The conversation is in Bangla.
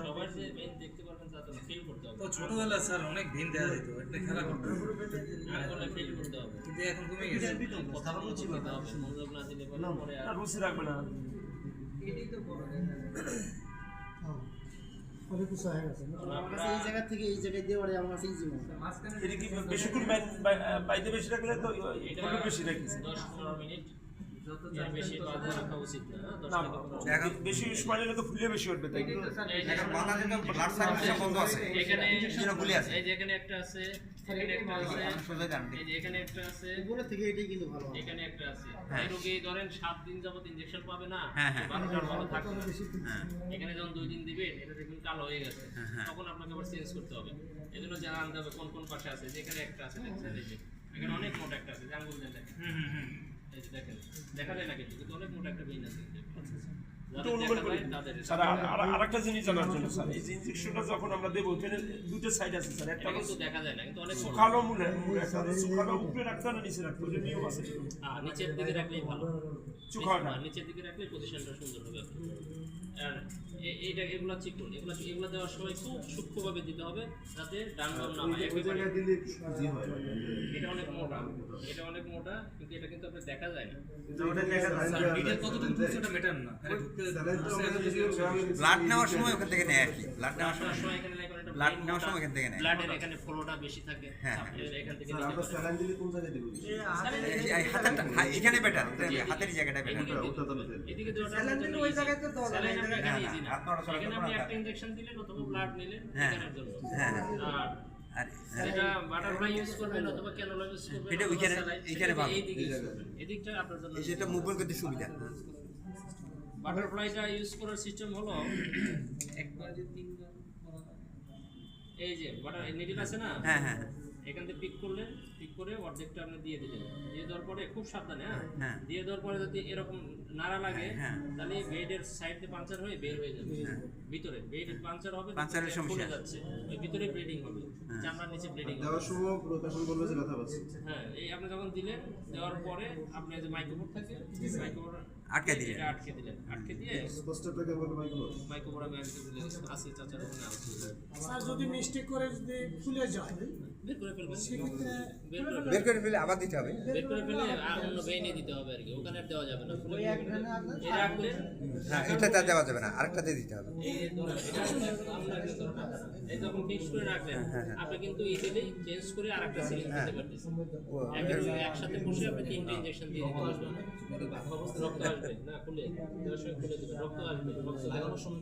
সবার যে ভেন দেখতে পারবেন তা তো ফিল করতে হবে। তো ছোটবেলা স্যার অনেক ভেন দেওয়া যেত, একটা খেলা করতাম, আগে ফিল করতে হবে, কিন্তু এখন কমে গেছে। কথা রুচি করতে হবে, মনোযোগ না দিলে পরে আর রুচি রাখবে না। এটাই তো বড় অনেক কিছু হয়ে গেছে আমার কাছে এই জায়গা থেকে এই জায়গায় দিয়ে আমার কাছে ইজি মনে হয়। এটা কি বেশিক্ষণ বাইতে বেশি রাখলে তো একটু বেশি রাখিস 10-15 মিনিট বেশি বাঁধা রাখা উচিত না। 10 না, থেকে এখন বেশি সময় নিলে তো ফুলে বেশি উঠবে, তাই এখন বাংলাদেশে ব্লাড সার্কুলেশন বন্ধ আছে, এখানে যেন গুলি আছে। এই যে এখানে একটা আছে, এখানে একটা আছে, সোজা জান এই যে এখানে একটা আছে, উপরে থেকে এটাই কিন্তু ভালো হয়। এখানে একটা আছে। এই রোগী ধরেন 7 দিন যাবত ইনজেকশন পাবে না, হ্যাঁ, হ্যাঁ। 12টার ভালো থাকবে না। হ্যাঁ এখানে যখন 2 দিন দিবেন এটা দেখবেন কালো হয়ে গেছে, হ্যাঁ। তখন আপনাকে আবার চেঞ্জ করতে হবে। এজন্য জানা আনতে হবে কোন কোন পাশে আছে। যেখানে একটা আছে দেখছেন, এই যে এখানে অনেক মোটা একটা আছে, আঙ্গুল দেন দেখেন, এই যে দেখেন, দেখা যায় না কিন্তু অনেক মোটা একটা বেইন আছে। একটু অনুমান করি স্যার। আর একটা জিনিস জানার জন্য স্যার, এই যে ইনজেকশনটা যখন আমরা দেবো এখানে দুটো সাইড আছে স্যার, একটা কিন্তু দেখা যায় না, কিন্তু অনেক মোটা। শুকানো মূলে একটা শুকানো উপরে রাখতে না নিচে রাখতে, ওই যে নিয়ম আছে। নিচের দিকে রাখলেই ভালো, শুকানোটা নিচের দিকে রাখলে পজিশনটা সুন্দর হবে। আর এইটা এগুলো চিকন, এগুলো দেওয়ার সময় খুব সূক্ষ্মভাবে দিতে হবে যাতে ডান বাম না হয়। একেবারে এটা অনেক মোটা, এটা অনেক মোটা, কিন্তু এটা কিন্তু আপনার দেখা যায় না। স্যার ভিডিও কতটুকু ঢুকছে ওটা ম্যাটার না, খালি ঢুকতে ব্লাড নেওয়ার সময় ওখান থেকে নেয় আর কি, ব্লাড নেওয়ার সময় সময় এখানে লাগে একটা ব্লাড নেওয়ার সময় এখান থেকে নেয়। ব্লাডের এখানে ফ্লোটা বেশি থাকে, হ্যাঁ, আপনি এখান থেকে আমরা নিতে স্যালাইন দিলে কোন জায়গায় দিব? এই হাতেরটা, এখানে বেটার, হাতের জায়গাটা বেটার। এদিকে দেওয়াটা স্যালাইন দিলে ওই জায়গায় তো দেওয়া যাবে, স্যালাইন না, ইজি না। হাত নড়াচড়া এখানে করবে আপনি না। একটা ইনজেকশন দিলেন অথবা ব্লাড নিলেন হ্যাঁ, এখানের জন্য। হ্যাঁ। আর আর যেটা বাটারফ্লাই ইউজ করবেন অথবা ক্যানোলা ইউজ করবেন, এটা অথবা ওইখানে- স্যালাইন, এইখানে ভালো। এই দিকে use করবেন। এদিকটা আপনার জন্য এই যেটা মুভমেন্ট করতে সুবিধা। বাটারফ্লাইটা ইউজ করার সিস্টেম হলো একবার যে 3 বার করা যায়। এই যে বাটার নিডল আছে না, হ্যাঁ হ্যাঁ এখান থেকে পিক করলেন, পিক করে অর্ধেকটা আপনি দিয়ে দিলেন। দিয়ে দেওয়ার পরে খুব সাবধানে, হ্যাঁ। দিয়ে দেওয়ার পরে যদি এরকম নাড়া লাগে হ্যাঁ। তাহলে বেডের সাইড দিয়ে পাঞ্চার হয়ে বের হয়ে যাবে। ভিতরে বেডের পাঞ্চার হবে, পাঞ্চারের সমস্যা। ফুলে যাচ্ছে, ওই ভিতরে ব্লিডিং হবে, চামড়ার নিচে ব্লিডিং হবে। দেওয়ার সময় পুরো পেশেন্ট বলবে যে ব্যথা পাচ্ছে। হ্যাঁ, এই আপনি যখন দিলেন, দেওয়ার পরে আপনি যে মাইক্রোবোর্ড থাকে, মাইক্রোবোর্ড আটকে দিলেন। এটা আটকে দিলেন, আটকে দিয়ে স্পষ্টটাকে বলবে মাইক্রো। মাইক্রোবোর্ড আমি আটকে দিলে আছে চাচার ওখানে আছে, স্যার যদি মিস্টেক করে যদি খুলে যায় বের করে ফেলবেন, সেক্ষেত্রে বের করে বের করে ফেলে আবার দিতে হবে। বের করে ফেলে আর অন্য বেইনে দিতে হবে আর কি, ওখানে আর দেওয়া যাবে না। এটা রাখলে হ্যাঁ, এটাতে দেওয়া যাবে না, আরেকটাতে দিতে হবে। এই ধরুন, এটা আপনার কিন্তু এই যখন ফিক্স করে রাখলেন, আপনি কিন্তু ইজিলি চেঞ্জ করে আরেকটা সিরিঞ্জ দিতে পারতেছেন। একসাথে বসে আপনি 3টে ইনজেকশন দিয়ে দিতে পারবেন। রক্ত আসবে না, খুলে দেওয়ার সময় খুলে দেবেন, রক্ত আসবে, রক্ত দেওয়ার সময়